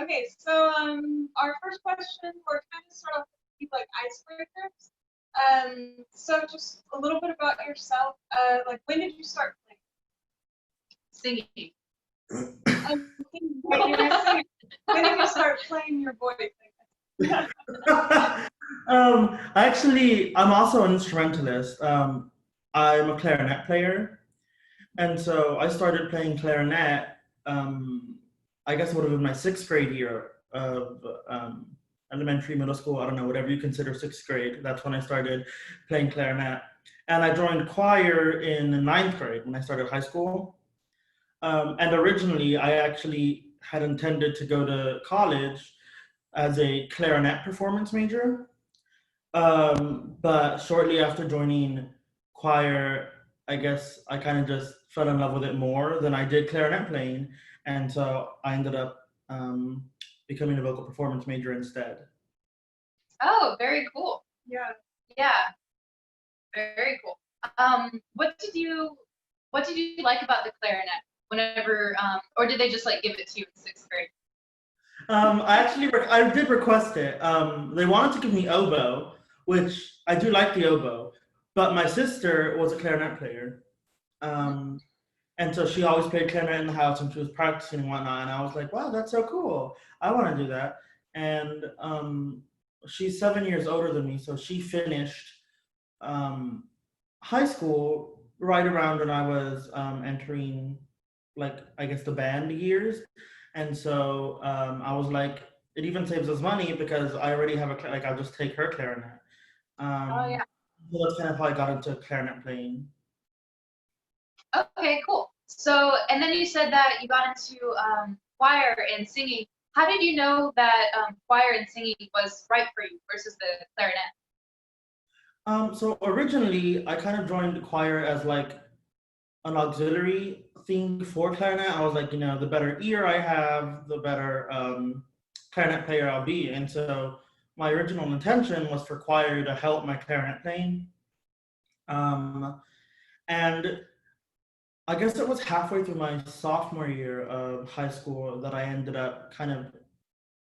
Okay, so our first question, we're kind of start off with like icebreakers. So just a little bit about yourself. Like when did you start playing? Singing. When did you start playing your voice? Actually, I'm also an instrumentalist. I'm a clarinet player. And so I started playing clarinet, I guess it would have been my 6th grade year of elementary, middle school, I don't know, whatever you consider 6th grade. That's when I started playing clarinet. And I joined choir in 9th grade when I started high school. And originally, I actually had intended to go to college as a clarinet performance major. But shortly after joining choir, I guess I kind of just fell in love with it more than I did clarinet playing. And so I ended up becoming a vocal performance major instead. Oh, very cool. Yeah. Yeah. Very cool. What did you like about the clarinet whenever, or did they just like give it to you in 6th grade? I did request it. They wanted to give me oboe, which I do like the oboe, but my sister was a clarinet player. And so she always played clarinet in the house and she was practicing and whatnot. And I was like, wow, that's so cool. I want to do that. And she's 7 years older than me. So she finished high school right around when I was entering, like, I guess the band years. And so I was like, it even saves us money because I already have I'll just take her clarinet. Oh yeah. So that's kind of how I got into clarinet playing. Okay, cool. So, and then you said that you got into choir and singing. How did you know that choir and singing was right for you versus the clarinet? So originally, I kind of joined the choir as like an auxiliary thing for clarinet. I was like, the better ear I have, the better clarinet player I'll be. And so my original intention was for choir to help my clarinet playing. And I guess it was halfway through my sophomore year of high school that I ended up kind of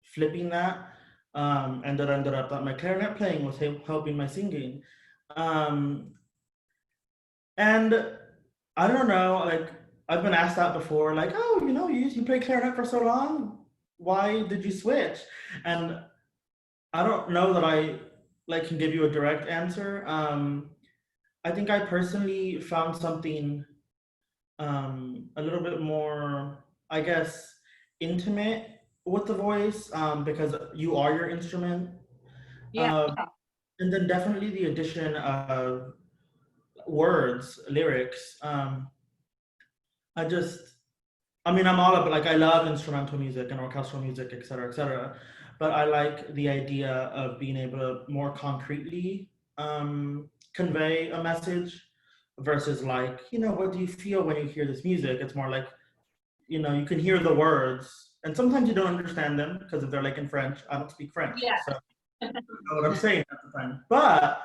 flipping that. And that ended up that my clarinet playing was helping my singing. And I don't know, like I've been asked that before, like, oh, you played clarinet for so long. Why did you switch? And I don't know that I can give you a direct answer. I think I personally found something a little bit more, I guess, intimate with the voice because you are your instrument. Yeah. And then definitely the addition of words, lyrics. I'm all about, like, I love instrumental music and orchestral music, et cetera, but I like the idea of being able to more concretely convey a message versus like, what do you feel when you hear this music? It's more like, you can hear the words and sometimes you don't understand them because if they're like in French, I don't speak French. Yeah. So I don't know what I'm saying at the time. But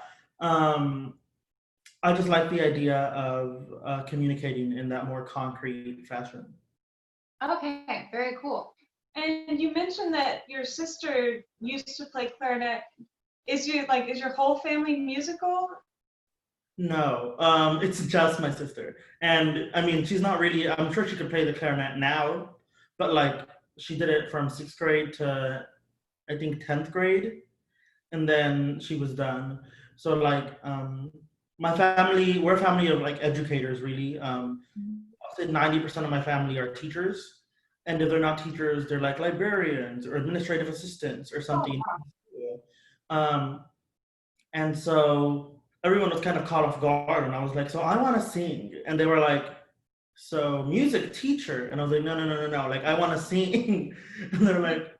I just like the idea of communicating in that more concrete fashion. Okay, very cool. And you mentioned that your sister used to play clarinet. Is your whole family musical? No, it's just my sister. And I mean, she's not really, I'm sure she could play the clarinet now, but like she did it from 6th grade to I think 10th grade. And then she was done. So like my family, we're a family of like educators really. I'll say 90% of my family are teachers. And if they're not teachers, they're like librarians or administrative assistants or something. And so everyone was kind of caught off guard and I was like, so I want to sing. And they were like, so music teacher. And I was like, no. Like, I want to sing. And they're like,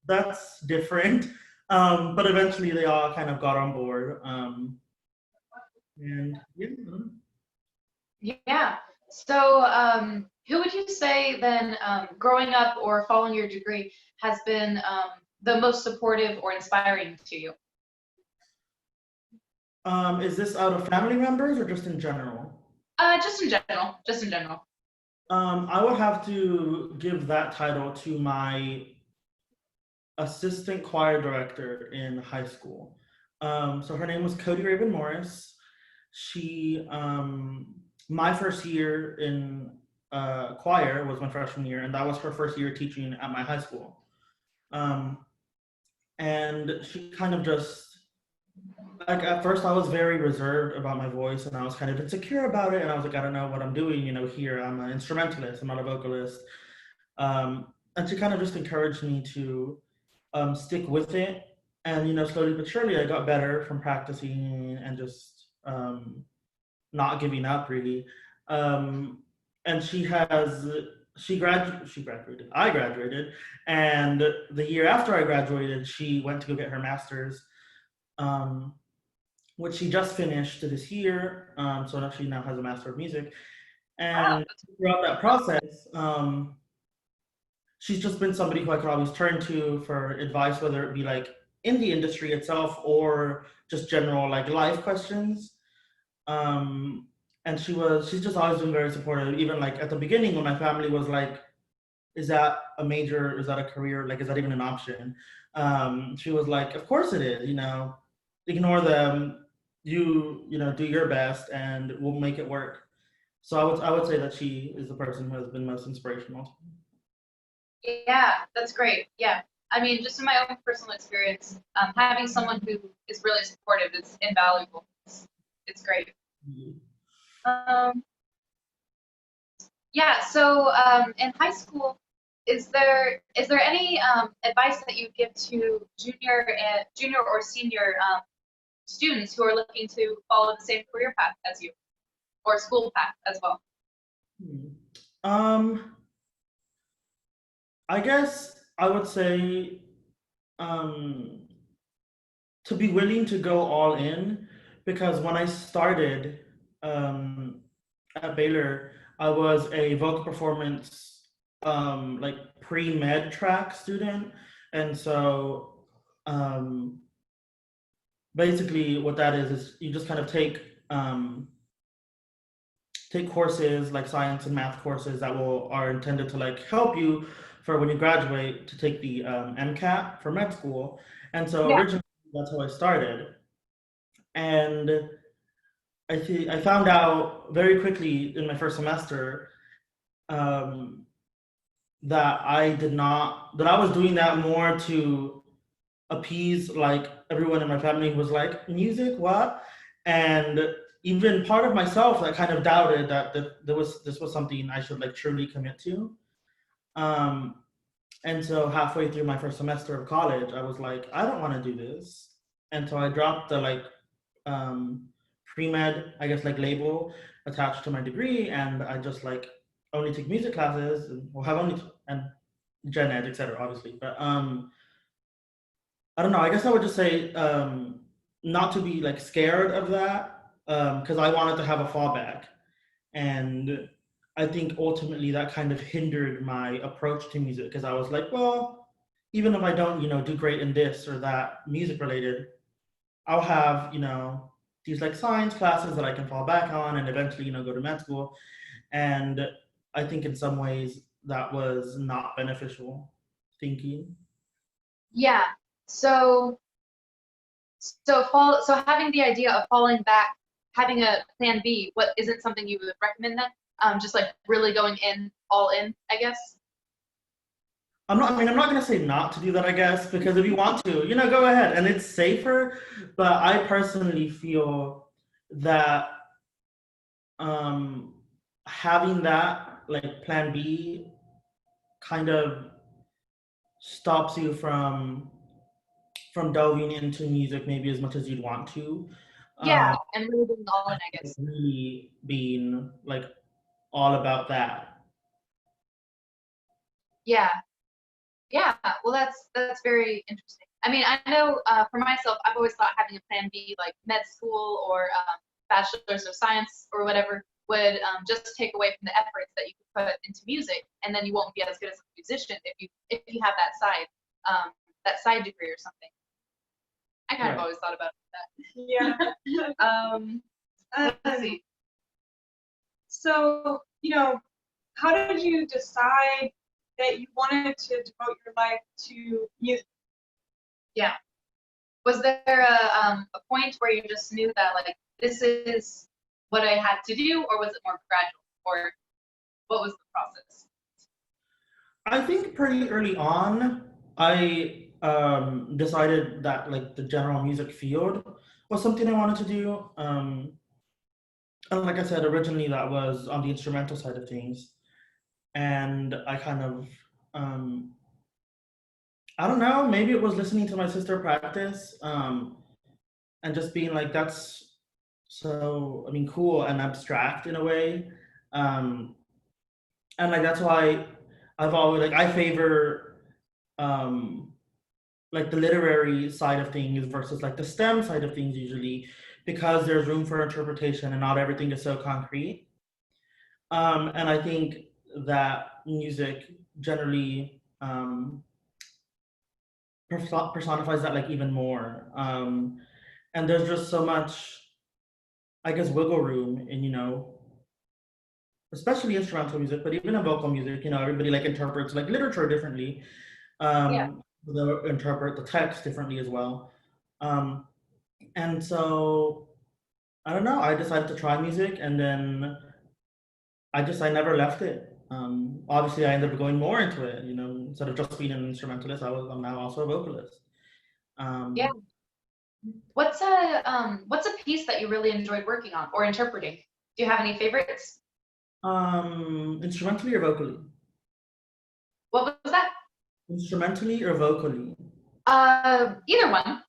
that's different. But eventually they all kind of got on board. And yeah. Yeah. So, who would you say then, growing up or following your degree, has been the most supportive or inspiring to you? Is this out of family members or just in general? Just in general. Just in general. I would have to give that title to my assistant choir director in high school. So her name was Cody Raven Morris. She, my first year in choir was my freshman year, and that was her first year teaching at my high school. And she kind of just, like, at first I was very reserved about my voice, and I was kind of insecure about it, and I was like, I don't know what I'm doing, here I'm an instrumentalist, I'm not a vocalist. And she kind of just encouraged me to stick with it. And, slowly but surely I got better from practicing and just not giving up, really. And she graduated, I graduated, and the year after I graduated, she went to go get her master's, which she just finished this year. So now she now has a Master of Music. And throughout that process, she's just been somebody who I could always turn to for advice, whether it be like in the industry itself or just general like life questions. And she's just always been very supportive. Even like at the beginning when my family was like, is that a major, is that a career, like is that even an option? She was like, of course it is, ignore them, do your best and we'll make it work. So I would say that she is the person who has been most inspirational. Yeah, that's great. Yeah. I mean, just in my own personal experience, having someone who is really supportive is invaluable. It's great. Yeah, so in high school, is there any advice that you give to junior or senior students who are looking to follow the same career path as you, or school path as well? I guess I would say to be willing to go all in, because when I started at Baylor, I was a vocal performance like pre-med track student, and so basically what that is you just kind of take courses like science and math courses that are intended to like help you for when you graduate to take the MCAT for med school. And so originally that's how I started. And I found out very quickly in my first semester that I was doing that more to appease like everyone in my family who was like, music, what? And even part of myself that kind of doubted that this was something I should like truly commit to. And so halfway through my first semester of college, I was like, I don't want to do this. And so I dropped the like pre-med, I guess, like label attached to my degree, and I just like only take music classes and will have only and gen ed, etc. obviously. But I don't know, I guess I would just say not to be like scared of that, because I wanted to have a fallback. And I think ultimately that kind of hindered my approach to music, because I was like, well, even if I don't, do great in this or that music related, I'll have, these like science classes that I can fall back on and eventually, go to med school. And I think in some ways that was not beneficial thinking. Yeah. So having the idea of falling back, having a plan B, what isn't something you would recommend then? Just like really going all in, I guess. I'm not gonna say not to do that, I guess, because if you want to, go ahead and it's safer. But I personally feel that having that like plan B kind of stops you from delving into music maybe as much as you'd want to. Yeah, and really being all in, I guess. Really being like all about that. Yeah. Yeah, well, that's very interesting. I mean, I know for myself, I've always thought having a plan B, like med school or bachelor's of science or whatever, would just take away from the efforts that you could put into music, and then you won't be as good as a musician if you have that side degree or something. I kind of always thought about that. Yeah. Let's see. So, how did you decide that you wanted to devote your life to music? Yeah. Was there a point where you just knew that like this is what I had to do, or was it more gradual, or what was the process? I think pretty early on, I decided that like the general music field was something I wanted to do. And like I said, originally that was on the instrumental side of things, and I kind of I don't know, maybe it was listening to my sister practice, and just being like, that's so, I mean, cool and abstract in a way. Um, and like, that's why I've always, like, I favor, um, like the literary side of things versus like the STEM side of things usually, because there's room for interpretation and not everything is so concrete. And I think that music generally personifies that like even more. And there's just so much, I guess, wiggle room in, especially instrumental music, but even in vocal music, everybody like interprets like literature differently. Yeah. They'll interpret the text differently as well. Um, and so I don't know, I decided to try music, and then I never left it. Obviously I ended up going more into it, instead of just being an instrumentalist, I'm now also a vocalist. Yeah. Um, What's a piece that you really enjoyed working on or interpreting? Do you have any favorites? Instrumentally or vocally? What was that? Instrumentally or vocally? Either one.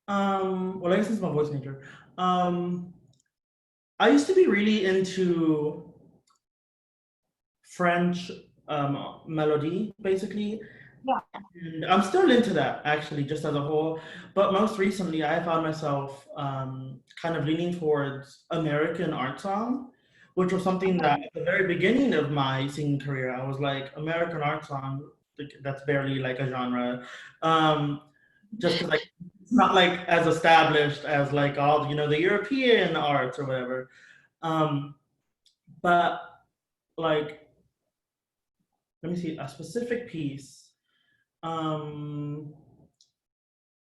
Well, I guess it's my voice major. I used to be really into French melody, basically. Yeah. And I'm still into that, actually, just as a whole. But most recently, I found myself kind of leaning towards American art song, which was something that at the very beginning of my singing career, I was like, American art song, that's barely like a genre. Just because like, it's not like as established as like all, the European arts or whatever. Um, but like, let me see, a specific piece. Um,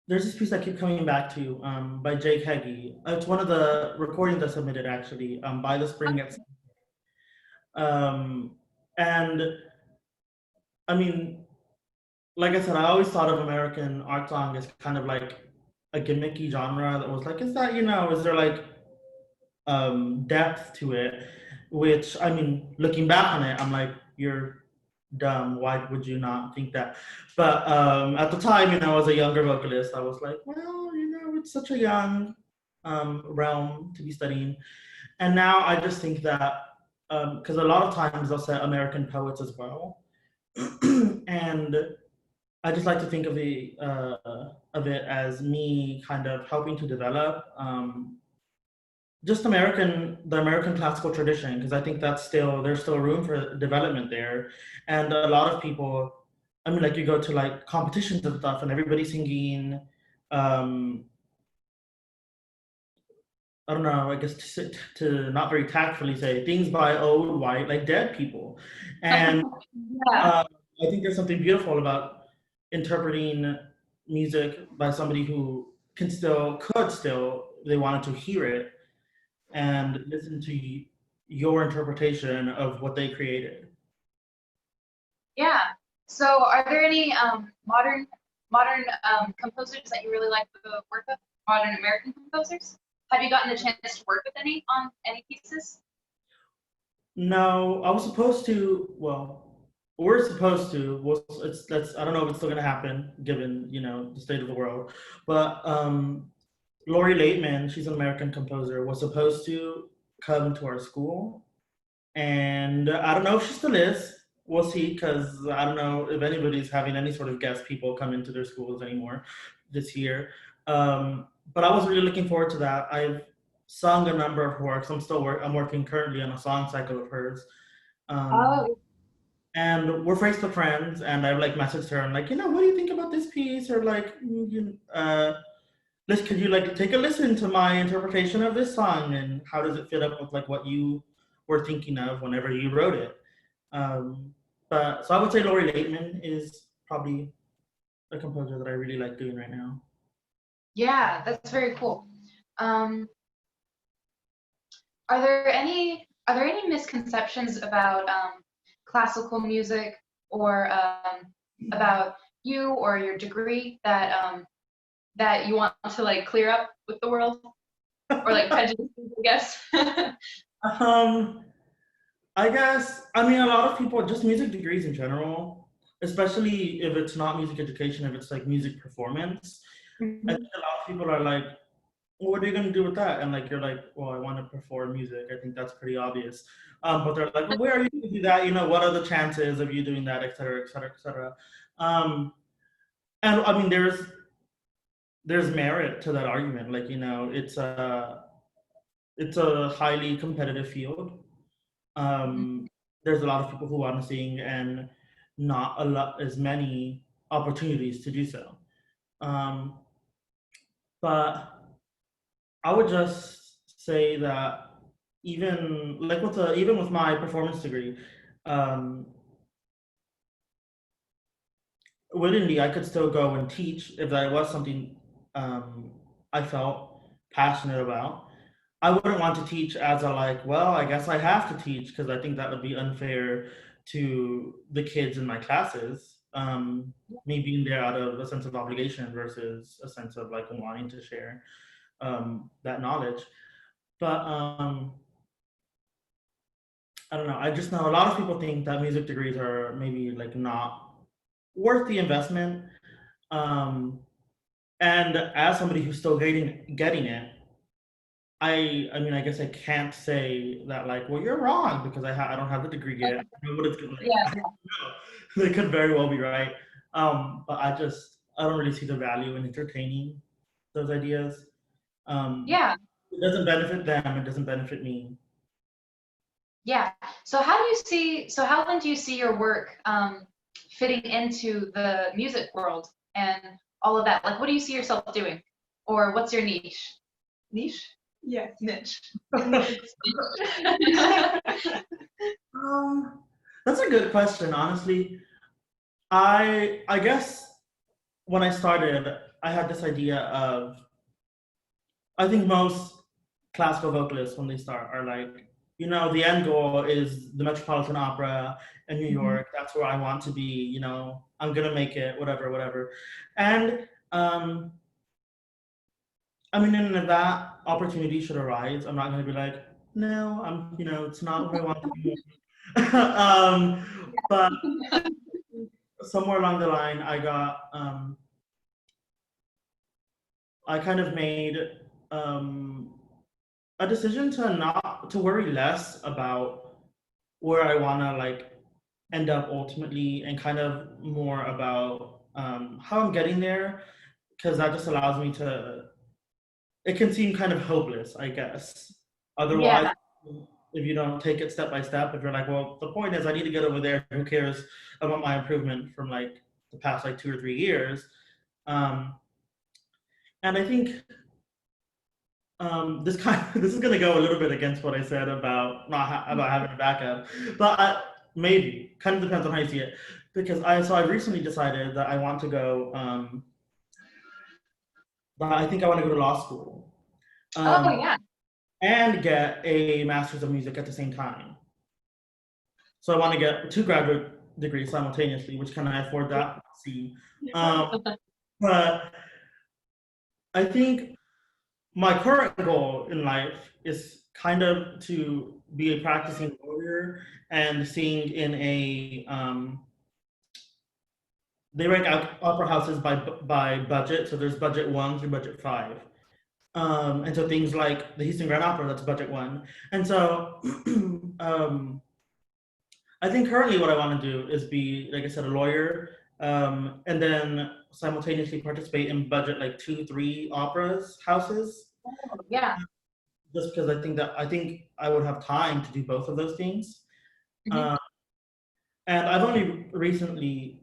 there's this piece I keep coming back to by Jake Heggie. It's one of the recordings I submitted actually, by the spring at um, and I mean, like I said, I always thought of American art song as kind of like a gimmicky genre that was like, is that, is there like depth to it? Which, I mean, looking back on it, I'm like, you're dumb. Why would you not think that? But at the time, as a younger vocalist, I was like, well, it's such a young realm to be studying. And now I just think that, because a lot of times they'll say American poets as well. And I just like to think of it as me kind of helping to develop just the American classical tradition, because I think there's still room for development there. And a lot of people, I mean, like you go to like competitions and stuff and everybody's singing, I don't know, I guess to not very tactfully say things by old white, like dead people. And Yeah. I think there's something beautiful about interpreting music by somebody who could still, they wanted to hear it and listen to your interpretation of what they created. Yeah. So are there any modern composers that you really like to work with? Modern American composers? Have you gotten the chance to work with any on any pieces? No, I was supposed to. Well, we're supposed to. Well, that's. I don't know if it's still gonna happen given the state of the world. But Lori Laitman, she's an American composer, was supposed to come to our school, and I don't know if she still is. We'll see, because I don't know if anybody's having any sort of guest people come into their schools anymore this year. But I was really looking forward to that. I've sung a number of works. I'm working currently on a song cycle of hers. Oh, And we're Facebook friends, and I've like messaged her and like, what do you think about this piece? Or like, could you like take a listen to my interpretation of this song, and how does it fit up with like what you were thinking of whenever you wrote it? But so I would say Lori Laitman is probably a composer that I really like doing right now. Yeah, that's very cool. Are there any misconceptions about classical music or about you or your degree that you want to like clear up with the world or like prejudices, I guess? Um, I guess, I mean, a lot of people, just music degrees in general, especially if it's not music education, if it's like music performance, I think a lot of people are like, well, what are you going to do with that? And like, you're like, well, I want to perform music. I think that's pretty obvious. But they're like, well, where are you going to do that? You know, what are the chances of you doing that, et cetera, et cetera, et cetera. And I mean, there's merit to that argument. Like, you know, it's a highly competitive field. There's a lot of people who want to sing and not a lot as many opportunities to do so. But I would just say that even with my performance degree, um, willingly I could still go and teach if that was something I felt passionate about. I wouldn't want to teach as a like, well, I guess I have to teach because I think that would be unfair to the kids in my classes. Me being there out of a sense of obligation versus a sense of like wanting to share that knowledge. But I don't know. I just know a lot of people think that music degrees are maybe like not worth the investment. Um, and as somebody who's still getting it, I mean, I guess I can't say that like, well, you're wrong because I don't have the degree yet. I know what it's gonna like. Yeah. I don't know. They could very well be right. But I don't really see the value in entertaining those ideas. Yeah. It doesn't benefit them. It doesn't benefit me. Yeah. So how then do you see your work fitting into the music world and all of that? Like, what do you see yourself doing? Or what's your niche? Niche? Yes. Niche. That's a good question, honestly. I guess when I started, I had this idea of I think most classical vocalists when they start are like, you know, the end goal is the Metropolitan Opera in New York. That's where I want to be, you know, I'm gonna make it, whatever, whatever. And I mean, and if that opportunity should arise, I'm not gonna be like, no, you know, it's not what I want to be. But somewhere along the line, I kind of made a decision to not to worry less about where I want to like end up ultimately, and kind of more about how I'm getting there, because that just allows me to. It can seem kind of hopeless, I guess. Otherwise, Yeah. if you don't take it step by step, if you're like, well, the point is I need to get over there. Who cares about my improvement from like the past like 2 or 3 years? Um, and I think this is gonna go a little bit against what I said about not about having a backup, but maybe kind of depends on how you see it. Because I recently decided that I want to go. That I think I want to go to law school. Oh yeah. And get a master's of music at the same time. So I want to get 2 graduate degrees simultaneously, which can I afford that? See, but I think my current goal in life is kind of to be a practicing lawyer and sing in a they rank out opera houses by budget, so there's budget 1 through budget 5. And so things like the Houston Grand Opera, that's budget 1. And so I think currently what I want to do is be, like I said, a lawyer, and then simultaneously participate in budget like 2, 3 operas houses. Yeah. Just because I think I would have time to do both of those things. And I've only recently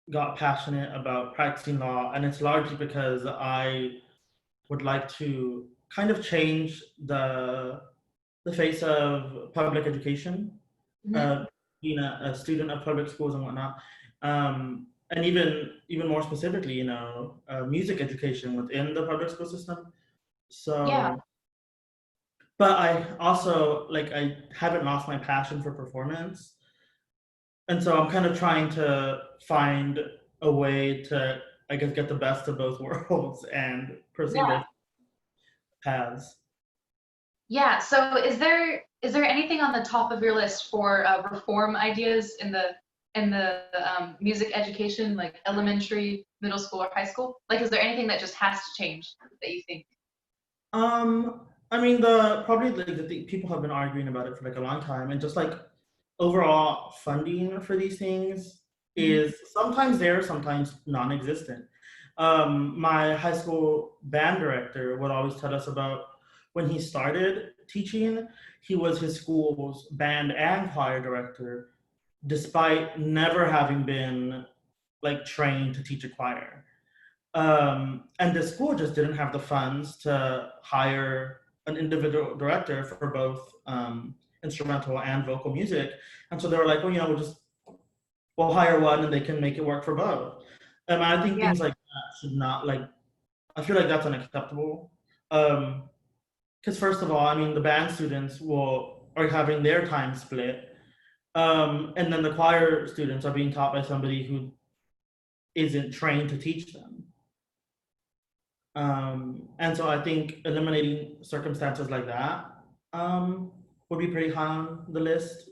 got passionate about practicing law, and it's largely because I would like to kind of change the face of public education. Being a student of public schools and whatnot, and even more specifically, music education within the public school system. Yeah. So, but I also like I haven't lost my passion for performance, and so I'm kind of trying to find a way to, I guess, get the best of both worlds and pursue Yeah. both paths. Yeah. So is there anything on the top of your list for reform ideas in the music education, like elementary, middle school, or high school? Like, is there anything that just has to change that you think? I mean, the probably the people have been arguing about it for like a long time, and just like overall funding for these things is sometimes there, sometimes non-existent. My high school band director would always tell us about when he started teaching, he was his school's band and choir director, despite never having been like trained to teach a choir. And the school just didn't have the funds to hire an individual director for both instrumental and vocal music. And so they were like, well, we'll hire one and they can make it work for both. And I think Yeah. things like that should not I feel like that's unacceptable. Because first of all, I mean, the band students are having their time split. And then the choir students are being taught by somebody who isn't trained to teach them. And so I think eliminating circumstances like that would be pretty high on the list.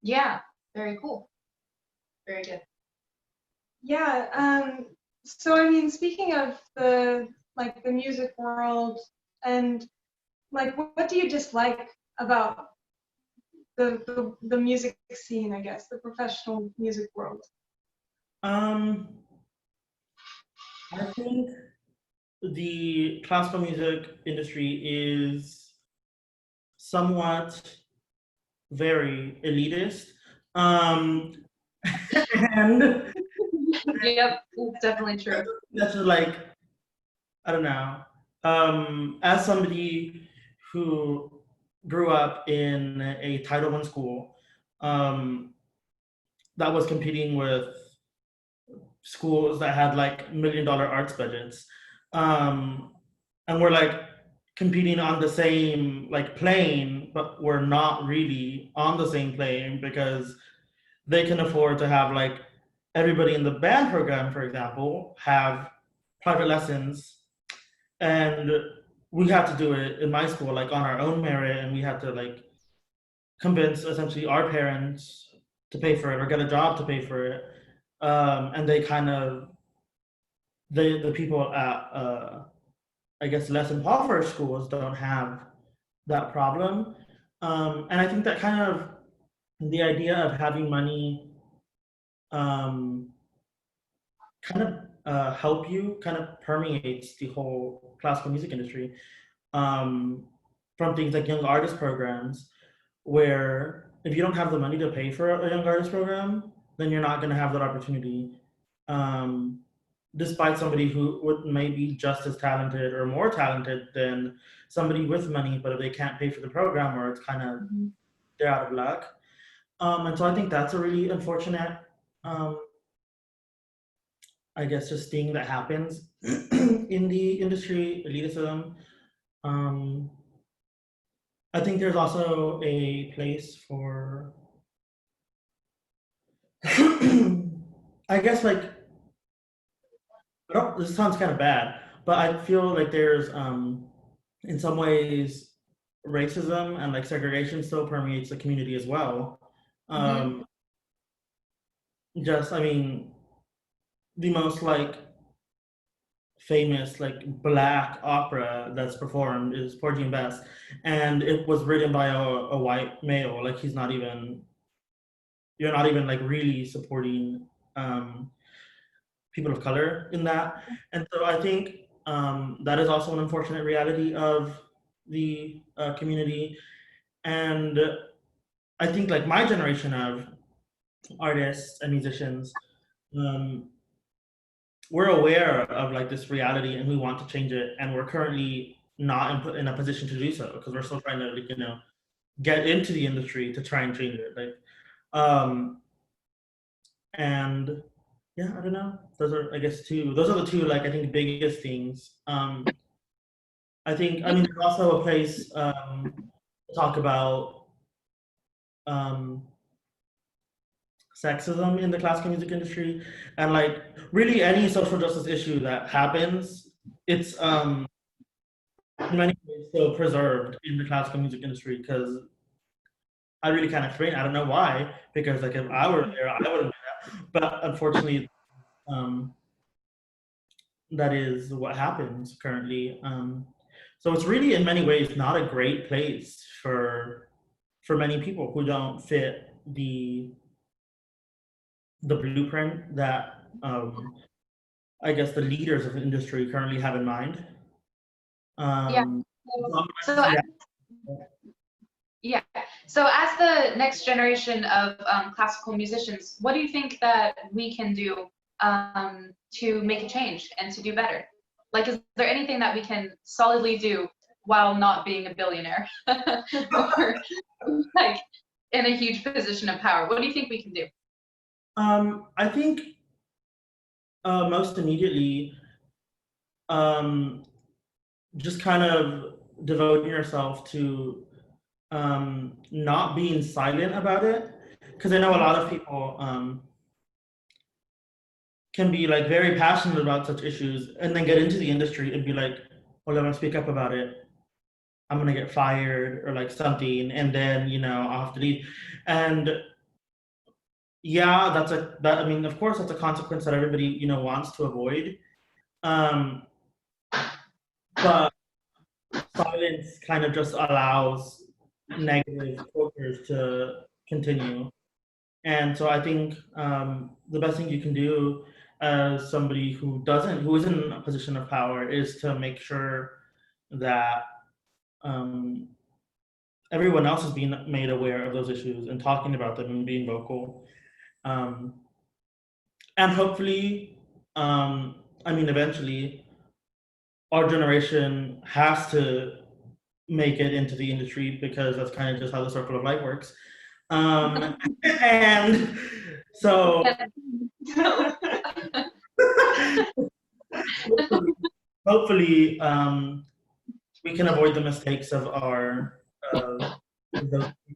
Yeah. Very cool. Very good. Yeah. So I mean, speaking of the music world, and like, what do you dislike about the music scene? I guess the professional music world. Um, I think the classical music industry is somewhat very elitist. And Yep, it's definitely true. that's just like, I don't know. As somebody who grew up in a Title I school that was competing with schools that had like $1 million arts budgets, and we're like competing on the same like plane, but we're not really on the same plane because they can afford to have like everybody in the band program, for example, have private lessons, and we had to do it in my school like on our own merit, and we had to like convince essentially our parents to pay for it or get a job to pay for it. And they kind of the people at I guess less impoverished schools don't have that problem. And I think that kind of the idea of having money um, kind of help you kind of permeates the whole classical music industry, from things like young artist programs, where if you don't have the money to pay for a young artist program, then you're not going to have that opportunity. Um, Despite somebody who would maybe just as talented or more talented than somebody with money, but if they can't pay for the program, or it's kind of they're out of luck. And so I think that's a really unfortunate, um, I guess, just thing that happens in the industry, elitism. Um, I think there's also a place for, I guess, like, this sounds kind of bad, but I feel like there's, in some ways, racism and like segregation still permeates the community as well. Just, I mean, the most like famous like black opera that's performed is Porgy and Bess, and it was written by a white male. Like you're not even like really supporting people of color in that. And so I think that is also an unfortunate reality of the community. And I think like my generation of artists and musicians, we're aware of like this reality and we want to change it, and we're currently not in a position to do so because we're still trying to like, get into the industry to try and change it. Like, and yeah, I don't know. Those are, I guess, those are the two, like, I think, biggest things. I think, I mean, there's also a place to talk about um, sexism in the classical music industry, and like really any social justice issue that happens, it's in many ways still preserved in the classical music industry because I really can't explain. I don't know why, because like if I were there, I wouldn't do that. But unfortunately, um, that is what happens currently. So it's really in many ways not a great place for many people who don't fit the blueprint that I guess the leaders of the industry currently have in mind. Yeah. Um, So, yeah. So as the next generation of classical musicians, what do you think that we can do to make a change and to do better? Like, is there anything that we can solidly do while not being a billionaire or like in a huge position of power? What do you think we can do? I think most immediately, um, just kind of devoting yourself to not being silent about it, because I know a lot of people can be like very passionate about such issues and then get into the industry and be like, well, I'm gonna speak up about it. I'm gonna get fired or like something, and then I'll have to leave. And yeah, I mean, of course, that's a consequence that everybody wants to avoid. Um, but silence kind of just allows negative cultures to continue. And so I think the best thing you can do as somebody who is in a position of power is to make sure that um, everyone else is being made aware of those issues and talking about them and being vocal. Um, and hopefully, I mean, eventually, our generation has to make it into the industry because that's kind of just how the circle of life works. And so hopefully, we can avoid the mistakes of those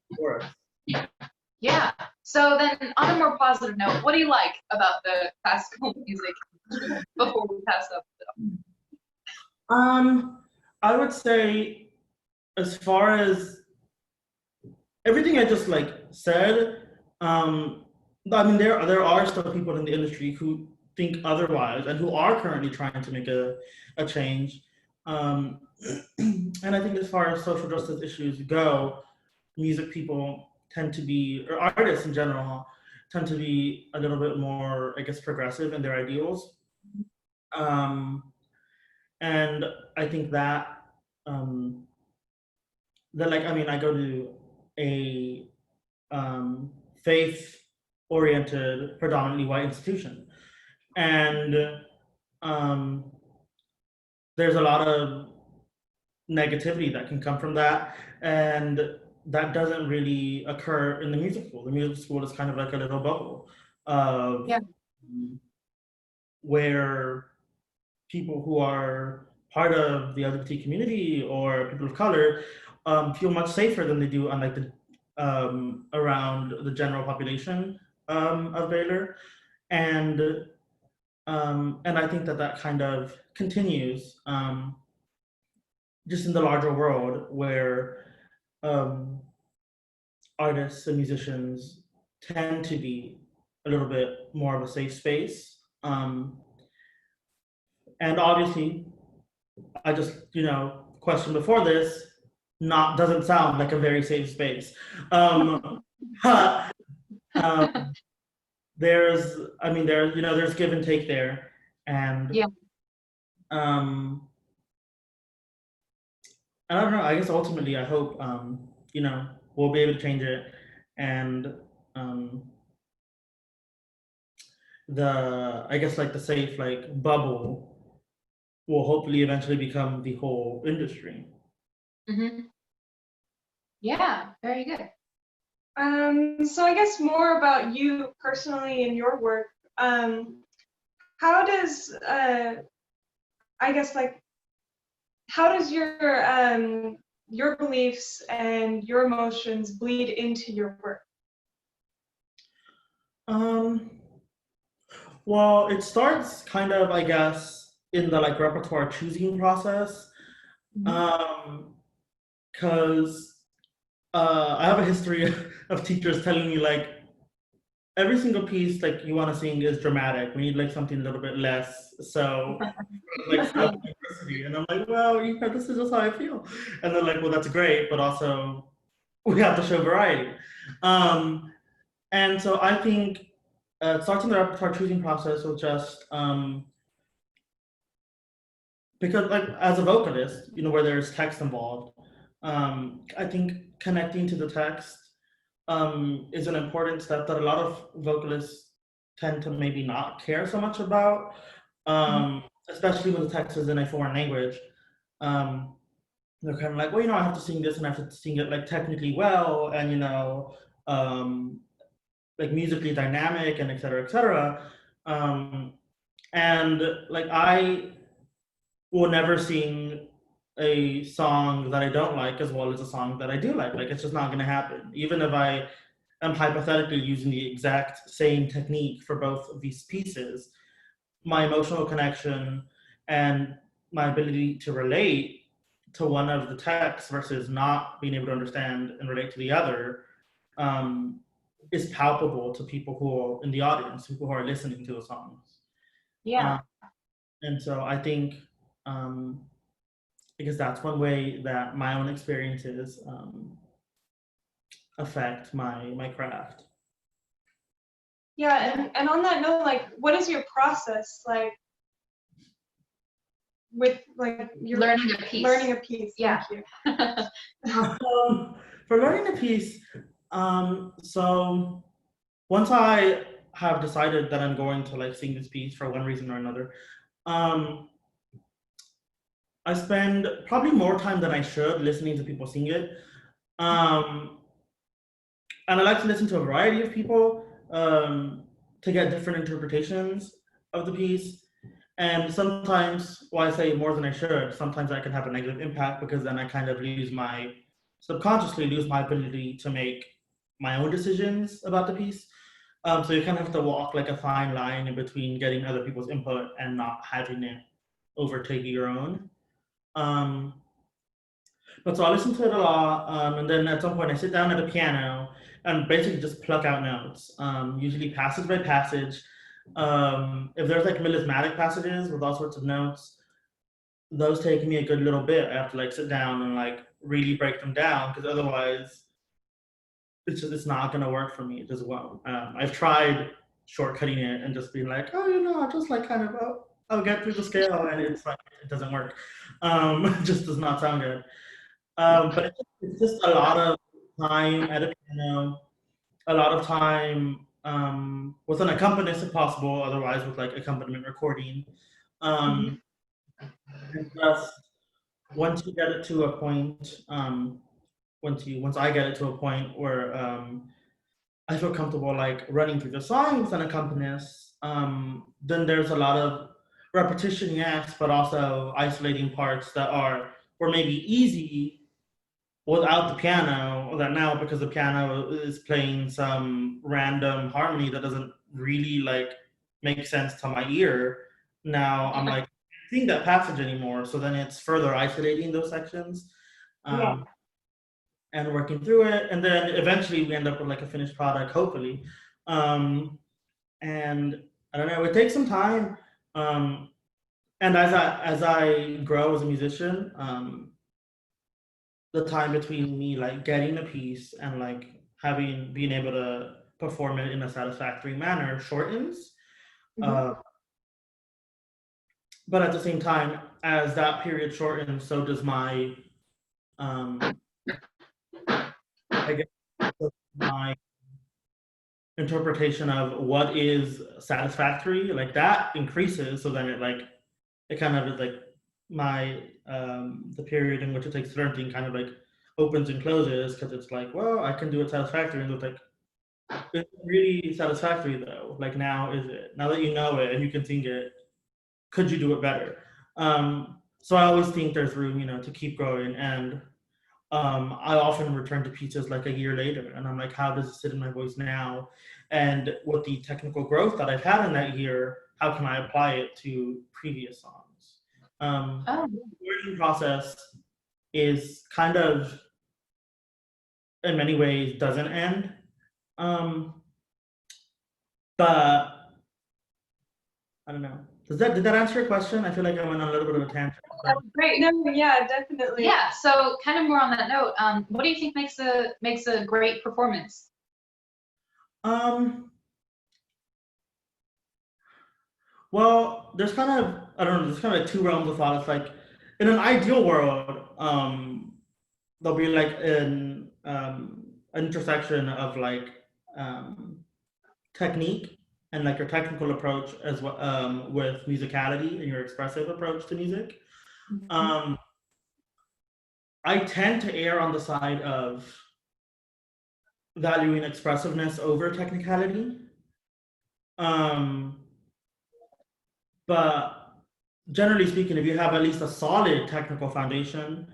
before us. Yeah. So then, on a more positive note, what do you like about the classical music before we pass up? I would say, as far as everything I just like said, I mean, there are still people in the industry who think otherwise and who are currently trying to make a change. And I think as far as social justice issues go, music people tend to be, or artists in general, tend to be a little bit more, I guess, progressive in their ideals. And I think um, that like, I mean, I go to a faith-oriented, predominantly white institution, and um, there's a lot of negativity that can come from that, and that doesn't really occur in the music school. The music school is kind of like a little bubble of where people who are part of the LGBT community or people of color feel much safer than they do on like the around the general population of Baylor, and I think that kind of continues just in the larger world where um, artists and musicians tend to be a little bit more of a safe space. And obviously, I just, question before this, doesn't sound like a very safe space. There's, I mean, there's give and take there, and I don't know. I guess ultimately, I hope we'll be able to change it, and I guess like the safe like bubble will hopefully eventually become the whole industry. Mm-hmm. Yeah, very good. So I guess more about you personally and your work. how does I guess like how does your beliefs and your emotions bleed into your work? Well, it starts kind of, I guess, in the like repertoire choosing process. Because I have a history of teachers telling me like every single piece like you want to sing is dramatic. We need like something a little bit less. So like diversity. And I'm like, well, you know, this is just how I feel. And they're like, well, that's great, but also we have to show variety. And so I think starting the repertoire choosing process will just because like as a vocalist, you know, where there's text involved, I think connecting to the text is an important step that a lot of vocalists tend to maybe not care so much about, especially when the text is in a foreign language. Um, they're kind of like, well, you know, I have to sing this and I have to sing it like technically well and, you know, like musically dynamic and et cetera, et cetera. And like I will never sing a song that I don't like as well as a song that I do like. Like it's just not going to happen. Even if I am hypothetically using the exact same technique for both of these pieces, my emotional connection and my ability to relate to one of the texts versus not being able to understand and relate to the other is palpable to people who are in the audience, people who are listening to the songs. Yeah. And so I think because that's one way that my own experiences affect my craft. Yeah, and on that note, like, what is your process like with like your Learning a piece. Learning a piece. Yeah. Thank you. For learning a piece, so once I have decided that I'm going to like sing this piece for one reason or another, I spend probably more time than I should listening to people sing it. And I like to listen to a variety of people to get different interpretations of the piece. And sometimes, well, I say more than I should, sometimes that can have a negative impact because then I kind of subconsciously lose my ability to make my own decisions about the piece. So you kind of have to walk like a fine line in between getting other people's input and not having it overtake your own. But so I listen to it a lot, and then at some point I sit down at a piano and basically just pluck out notes, usually passage by passage. If there's like melismatic passages with all sorts of notes, those take me a good little bit. I have to like sit down and like really break them down because otherwise it's not gonna work for me. It just won't. I've tried shortcutting it and just being like, oh, you know, I'll just like kind of I'll get through the scale, and it's like it doesn't work. It just does not sound good. But it's just a lot of time at a piano, a lot of time with an accompanist if possible, otherwise with like accompaniment recording. And just once you get it to a point, once I get it to a point where I feel comfortable like running through the song with an accompanist, then there's a lot of repetition, yes, but also isolating parts that were maybe easy without the piano, that now because the piano is playing some random harmony that doesn't really like make sense to my ear, now I'm like, I can't sing that passage anymore. So then it's further isolating those sections and working through it. And then eventually we end up with like a finished product, hopefully. And I don't know, it takes some time. And as I grow as a musician, the time between me like getting a piece and like being able to perform it in a satisfactory manner shortens. But at the same time, as that period shortens, so does my I guess my interpretation of what is satisfactory, like that increases. So then it kind of is like my the period in which it takes to learn thing kind of like opens and closes because it's like, well, I can do it satisfactory, and it's like, it's really satisfactory though. Like now, is it? Now that you know it and you can sing it, could you do it better? So I always think there's room, to keep growing. And I often return to pieces like a year later, and I'm like, how does it sit in my voice now? And with the technical growth that I've had in that year, how can I apply it to previous songs? Oh, The learning process is kind of, in many ways, doesn't end. But I don't know. Did that answer your question? I feel like I went on a little bit of a tangent. that was great. No, yeah, definitely. Yeah. So, kind of more on that note, what do you think makes a great performance? Well, there's kind of, I don't know, there's kind of like two realms of thought. It's like in an ideal world, there'll be like an intersection of like technique and like your technical approach as well, with musicality and your expressive approach to music. I tend to err on the side of valuing expressiveness over technicality. But generally speaking, if you have at least a solid technical foundation,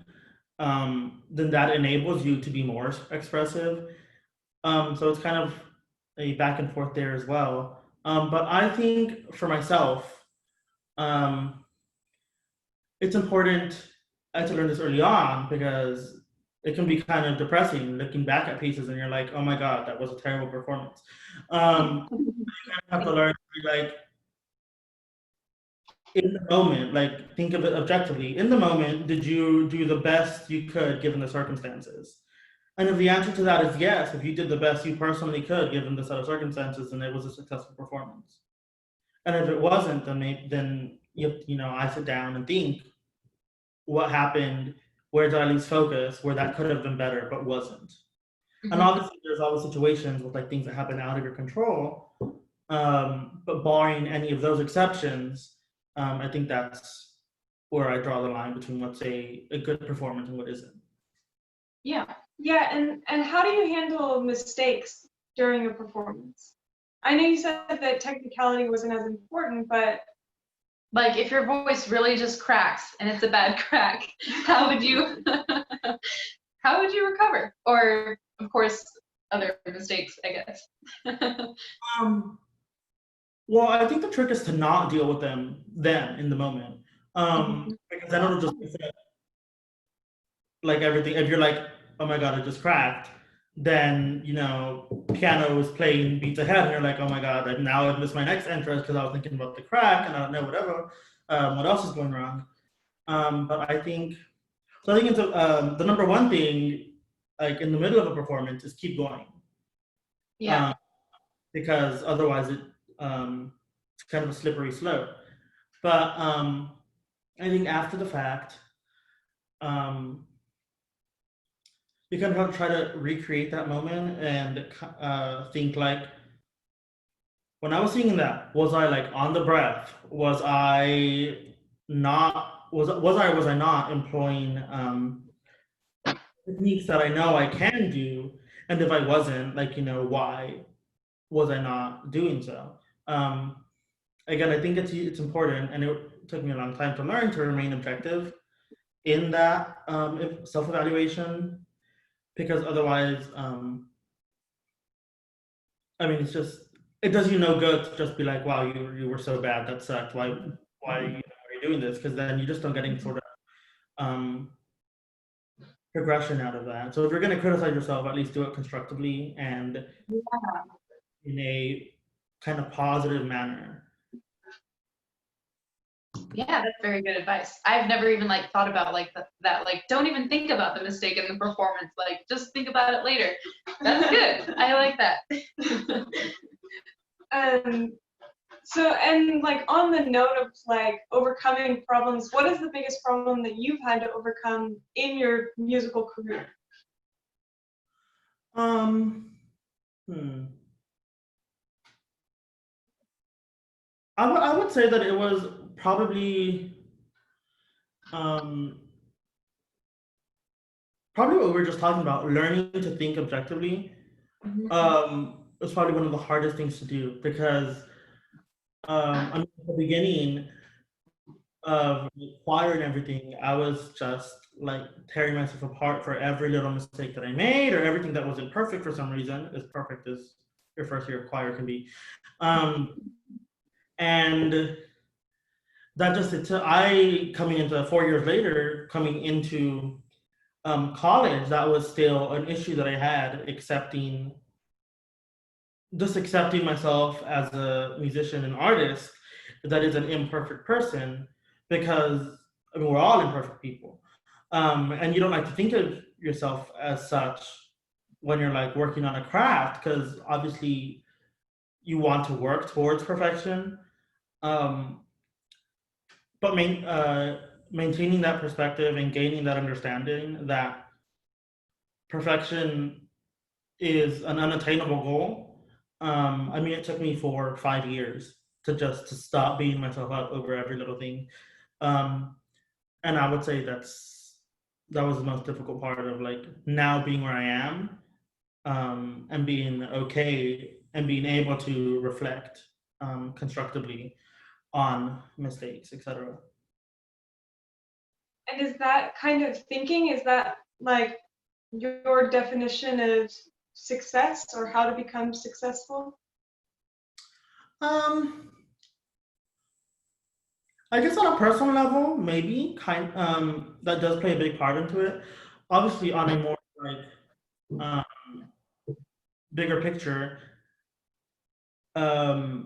then that enables you to be more expressive. So it's kind of a back and forth there as well. But I think for myself, it's important. I had to learn this early on because it can be kind of depressing looking back at pieces and you're like, oh my God, that was a terrible performance. You kind of have to learn to be like, in the moment, like think of it objectively. In the moment, did you do the best you could given the circumstances? And if the answer to that is yes, if you did the best you personally could given the set of circumstances, then it was a successful performance. And if it wasn't, then I sit down and think what happened, where did I lose focus, where that could have been better but wasn't. And obviously, there's always situations with like things that happen out of your control. But barring any of those exceptions, I think that's where I draw the line between what's a good performance and what isn't. Yeah. Yeah, and how do you handle mistakes during a performance? I know you said that technicality wasn't as important, but Like if your voice really just cracks and it's a bad crack, how would you how would you recover? Or of course other mistakes, I guess. Well, I think the trick is to not deal with them then in the moment. Because then it'll just like everything. If you're like, oh my God, it just cracked, then piano is playing beats ahead, and you're like, oh my God, like now I've missed my next entrance because I was thinking about the crack and I don't know whatever, what else is going wrong. But I think it's the number one thing, like in the middle of a performance, is keep going. Yeah. Because otherwise it's kind of a slippery slope. But I think after the fact, you kind of have to try to recreate that moment and think like, when I was singing that, was I like on the breath? Was I not? Was I not employing techniques that I know I can do? And if I wasn't, like why was I not doing so? Again, I think it's important, and it took me a long time to learn to remain objective in that self-evaluation, because otherwise, it does you no good to just be like, wow, you were so bad, that sucked. Why are you doing this? Because then you just don't get any sort of progression out of that. So if you're going to criticize yourself, at least do it constructively and in a kind of positive manner. Yeah, that's very good advice. I've never even like thought about like that like don't even think about the mistake in the performance. Like just think about it later. That's good. I like that. So, and like on the note of like overcoming problems, what is the biggest problem that you've had to overcome in your musical career? I would say that it was probably what we were just talking about, learning to think objectively. was probably one of the hardest things to do because I mean, at the beginning of choir and everything, I was just like tearing myself apart for every little mistake that I made or everything that wasn't perfect for some reason, as perfect as your first year of choir can be. And that just I coming into 4 years later, coming into college, that was still an issue that I had accepting myself as a musician and artist that is an imperfect person, because I mean we're all imperfect people, and you don't like to think of yourself as such when you're like working on a craft, because obviously you want to work towards perfection, um, but maintaining that perspective and gaining that understanding that perfection is an unattainable goal. I mean, it took me 5 years to stop beating myself up over every little thing, and I would say that was the most difficult part of like now being where I am, and being okay and being able to reflect constructively on mistakes, etc. And is that kind of thinking, is that like your definition of success or how to become successful? I guess on a personal level, maybe that does play a big part into it. Obviously, on a more like bigger picture, I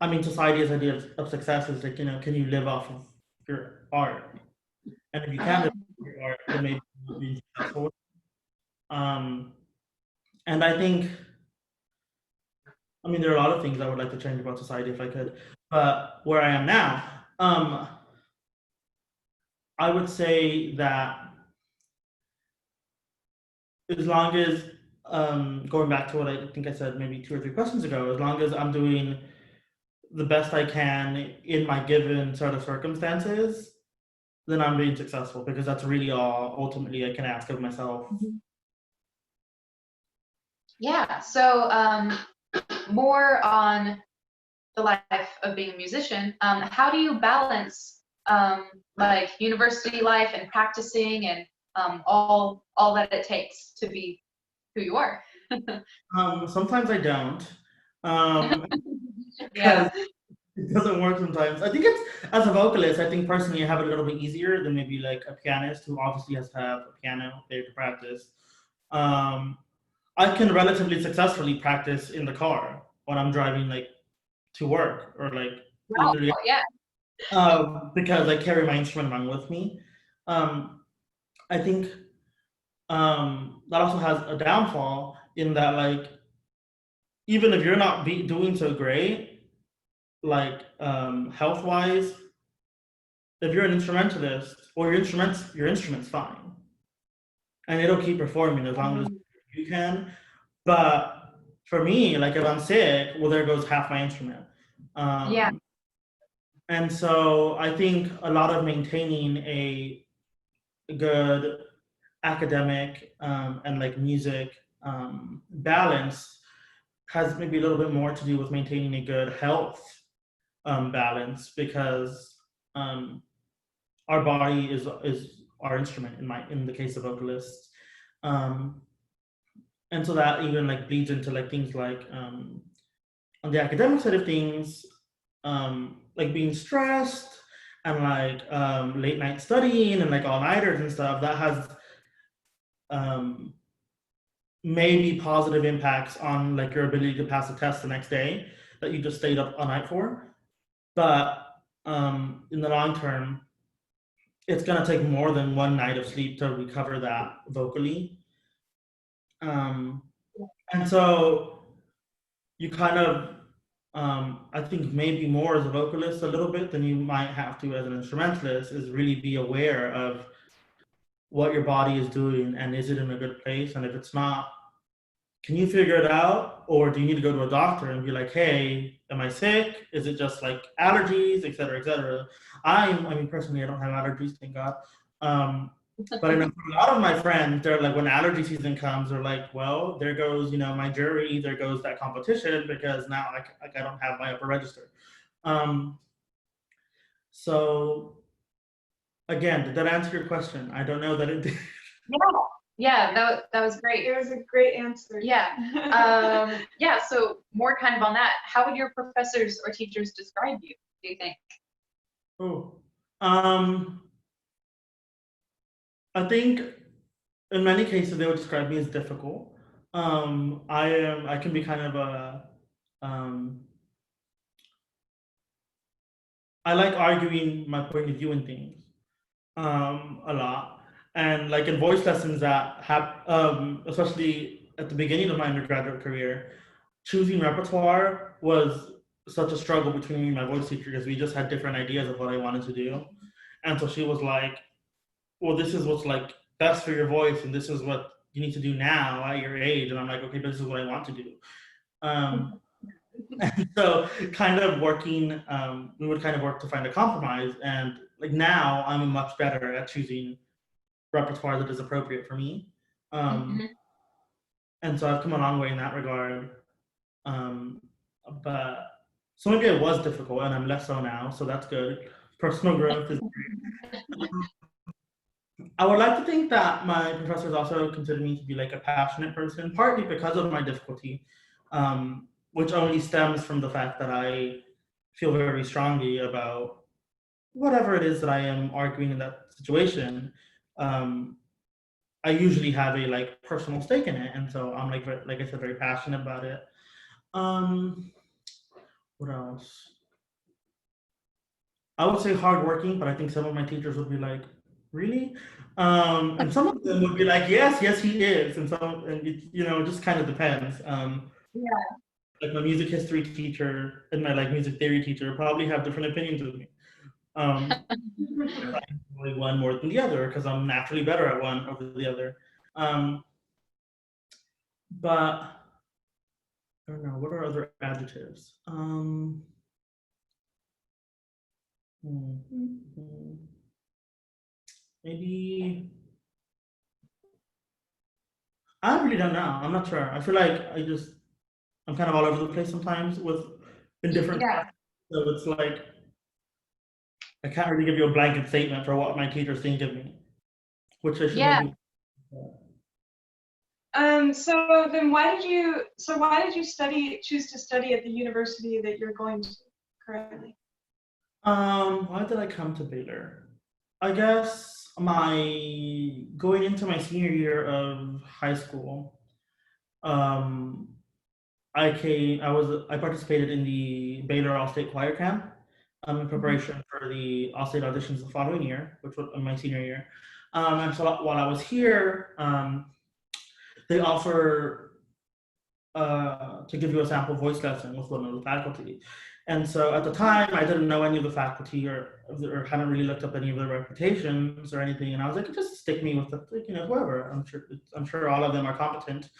mean, society's idea of success is like, can you live off of your art? And if you can live off of your art, then maybe you'll be successful. And I think, I mean, there are a lot of things I would like to change about society if I could, but where I am now, I would say that as long as, going back to what I think I said maybe 2 or 3 questions ago, as long as I'm doing the best I can in my given sort of circumstances, then I'm being successful, because that's really all ultimately I can ask of myself. Yeah, so more on the life of being a musician, how do you balance like university life and practicing and all that it takes to be who you are? Sometimes I don't. Yeah. It doesn't work sometimes. I think it's, as a vocalist, I think personally I have it a little bit easier than maybe like a pianist who obviously has to have a piano there to practice. I can relatively successfully practice in the car when I'm driving like to work or like literally, Yeah. because I carry my instrument along with me. I think that also has a downfall in that, like, even if you're not doing so great, like health wise, if you're an instrumentalist or your instrument's fine, and it'll keep performing as long as you can. But for me, like if I'm sick, well, there goes half my instrument. Yeah. And so I think a lot of maintaining a good academic and like music balance has maybe a little bit more to do with maintaining a good health balance, because our body is our instrument in the case of vocalists, and so that even like bleeds into like things like on the academic side of things, like being stressed and like late night studying and like all-nighters and stuff, that has maybe positive impacts on like your ability to pass a test the next day that you just stayed up all night for. But in the long term, it's gonna take more than one night of sleep to recover that vocally. And so you kind of, I think maybe more as a vocalist a little bit than you might have to as an instrumentalist, is really be aware of what your body is doing and is it in a good place, and if it's not, can you figure it out, or do you need to go to a doctor and be like, hey, am I sick? Is it just like allergies, et cetera, et cetera? I mean, personally, I don't have allergies, thank God. But I know for a lot of my friends, they're like, when allergy season comes, they're like, well, there goes, my jury, there goes that competition because now I don't have my upper register. Um, so again, did that answer your question? I don't know that it did. Yeah, that was great. It was a great answer. Yeah. Yeah, so more kind of on that. How would your professors or teachers describe you, do you think? Oh, I think in many cases they would describe me as difficult. I can be kind of um, I like arguing my point of view in things a lot. And like in voice lessons that have, especially at the beginning of my undergraduate career, choosing repertoire was such a struggle between me and my voice teacher because we just had different ideas of what I wanted to do. And so she was like, well, this is what's like best for your voice, and this is what you need to do now at your age. And I'm like, okay, but this is what I want to do. And so kind of working, we would kind of work to find a compromise. And like now I'm much better at choosing repertoire that is appropriate for me. And so I've come a long way in that regard. Um, but so maybe it was difficult and I'm less so now. So that's good. Personal growth is great. I would like to think that my professors also consider me to be like a passionate person, partly because of my difficulty, which only stems from the fact that I feel very strongly about whatever it is that I am arguing in that situation. I usually have a like personal stake in it, and so I'm like I said, very passionate about it. What else? I would say hardworking, but I think some of my teachers would be like, really? And some of them would be like, yes, yes, he is. And some, and it just kind of depends. Yeah. Like my music history teacher and my like music theory teacher probably have different opinions of me. I enjoy one more than the other because I'm naturally better at one over the other. But I don't know, what are other adjectives? Maybe I really don't know. I'm not sure. I feel like I'm kind of all over the place sometimes in different classes. So it's like I can't really give you a blanket statement for what my teachers think of me, which I should maybe. So then why did you choose to study at the university that you're going to currently? Why did I come to Baylor? I guess going into my senior year of high school, I participated in the Baylor All-State Choir Camp in preparation for the All-State auditions the following year, which was my senior year. And so while I was here, they offer to give you a sample voice lesson with one of the faculty. And so at the time, I didn't know any of the faculty or hadn't really looked up any of their reputations or anything. And I was like, just stick me with whoever. I'm sure all of them are competent.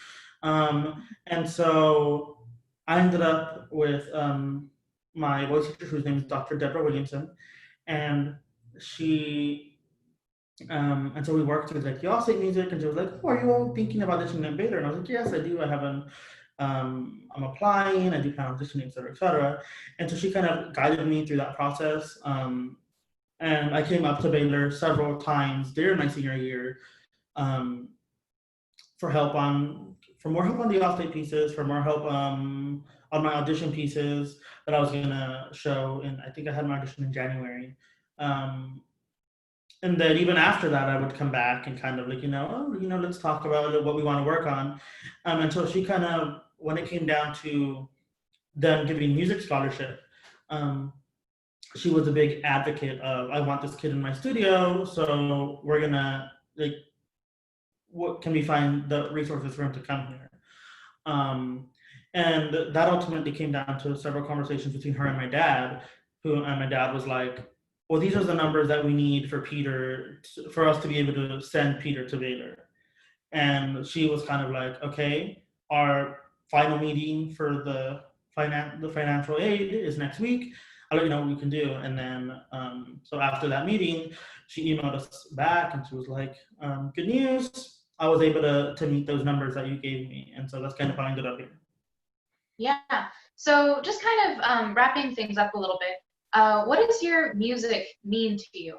And so I ended up with my voice teacher, whose name is Dr. Deborah Williamson, and and so we worked with like the All-State music, and she was like, "Oh, are you all thinking about auditioning at Baylor?" And I was like, "Yes, I do. I haven't. I'm applying. I do plan on auditioning, et cetera, et cetera." And so she kind of guided me through that process. And I came up to Baylor several times during my senior year for more help on the All-State pieces, for more help on my audition pieces that I was gonna show. And I think I had my audition in January. And then even after that, I would come back and kind of like, let's talk about what we want to work on. And so she kind of, when it came down to them giving music scholarship, she was a big advocate of, I want this kid in my studio, so we're gonna like, what can we find the resources for him to come here? And that ultimately came down to several conversations between her and my dad, and my dad was like, well, these are the numbers that we need for for us to be able to send Peter to Baylor. And she was kind of like, okay, our final meeting for the financial aid is next week. I'll let you know what we can do. And then, so after that meeting, she emailed us back and she was like, good news. I was able to meet those numbers that you gave me. And so that's kind of how I ended up here. Yeah. So just kind of wrapping things up a little bit, what does your music mean to you?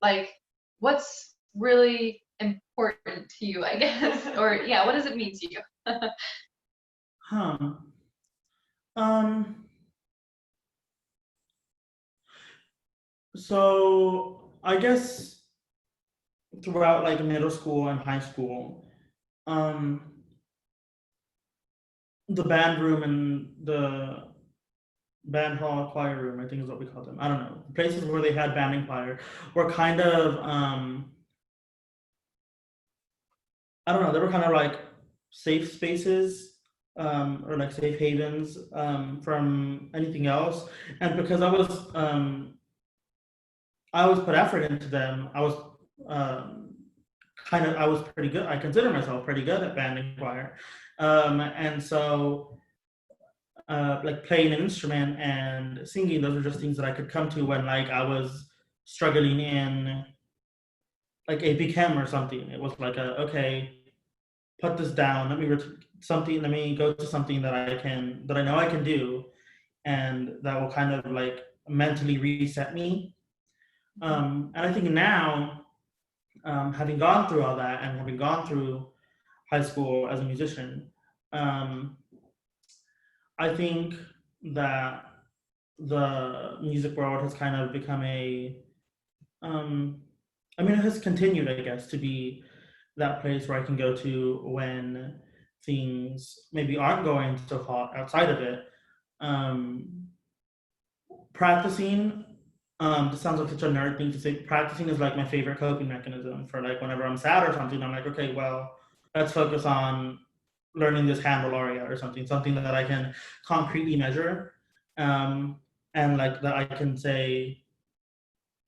Like, what's really important to you, I guess? Or yeah, what does it mean to you? Huh. So I guess throughout like middle school and high school, um, the band room and the band hall choir room, I think is what we call them. I don't know. Places where they had band and choir were kind of, I don't know, they were kind of like safe spaces, or like safe havens, from anything else. And because I always put effort into them, um, I was pretty good. I consider myself pretty good at band and choir. And so like playing an instrument and singing, those were just things that I could come to when like I was struggling in like AP Chem or something. It was like okay, put this down. Let me go to something that I know I can do, and that will kind of like mentally reset me. And I think now, having gone through all that and having gone through high school as a musician, um, I think that the music world has kind of become um, it has continued, I guess, to be that place where I can go to when things maybe aren't going so hot outside of it. Um, Practicing, this sounds like such a nerd thing to say. Practicing is like my favorite coping mechanism for like whenever I'm sad or something. I'm like, okay, well, let's focus on learning this handle aria or something that I can concretely measure, um, and like that I can say,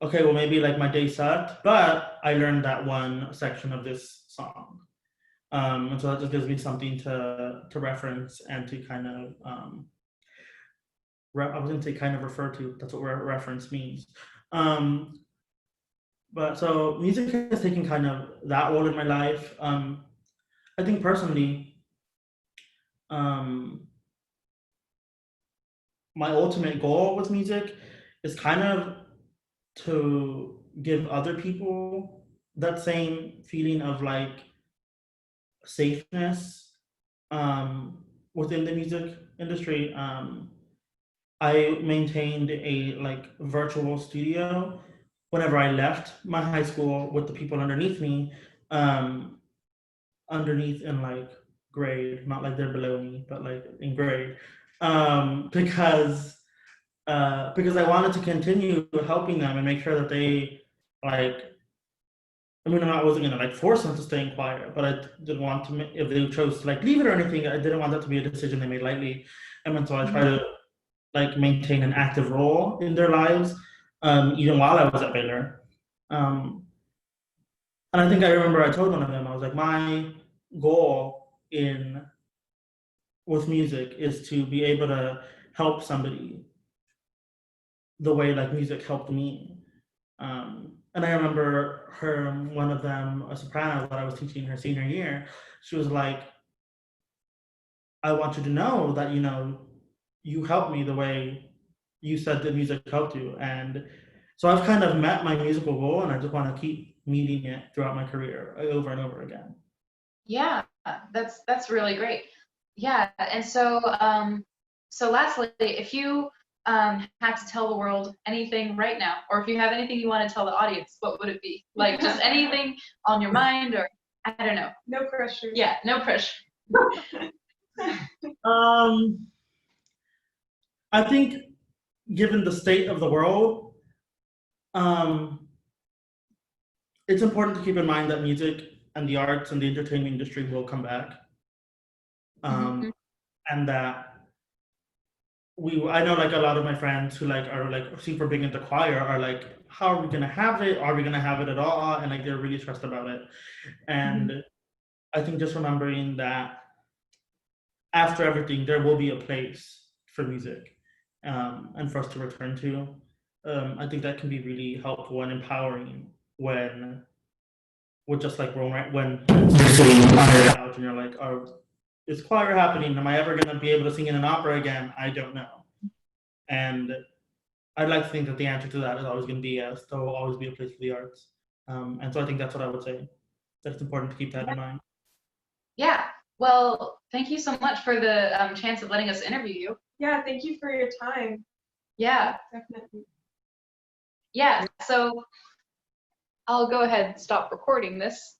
okay, well maybe like my day sucked, but I learned that one section of this song, and so that just gives me something to reference and to kind of I was going to say kind of refer to. That's what reference means. Um, but so music has taken kind of that role in my life. I think personally, um, my ultimate goal with music is kind of to give other people that same feeling of like safeness, within the music industry. I maintained a like virtual studio whenever I left my high school with the people underneath me, um, underneath in like grade, not like they're below me, but like in grade, because I wanted to continue helping them and make sure that they like. I wasn't gonna like force them to stay in choir, but I didn't want to. If they chose to like leave it or anything, I didn't want that to be a decision they made lightly. And so I try to like maintain an active role in their lives, even while I was at Baylor. And I think I remember I told one of them, I was like, my goal in with music is to be able to help somebody the way like music helped me. And I remember one of them, a soprano that I was teaching her senior year, she was like, I want you to know that, you helped me the way you said that music helped you. And so I've kind of met my musical goal and I just want to keep meeting it throughout my career over and over again. Yeah, that's really great. Yeah, and so so lastly, if you had to tell the world anything right now, or if you have anything you want to tell the audience, what would it be? Like just anything on your mind, or I don't know. No pressure. Yeah, no pressure. I think given the state of the world, it's important to keep in mind that music and the arts and the entertainment industry will come back. And that I know like a lot of my friends who like are like super big into choir are like, how are we gonna have it? Are we gonna have it at all? And like they're really stressed about it. And I think just remembering that after everything, there will be a place for music. and for us to return to. I think that can be really helpful and empowering when we're just like when you're sitting on your couch and you're like, oh, is choir happening? Am I ever going to be able to sing in an opera again? I don't know. And I'd like to think that the answer to that is always going to be yes. There will always be a place for the arts. And so I think that's what I would say. That it's important to keep that in mind. Yeah. Well, thank you so much for the chance of letting us interview you. Yeah, thank you for your time. Yeah. Definitely. Yeah. So I'll go ahead and stop recording this.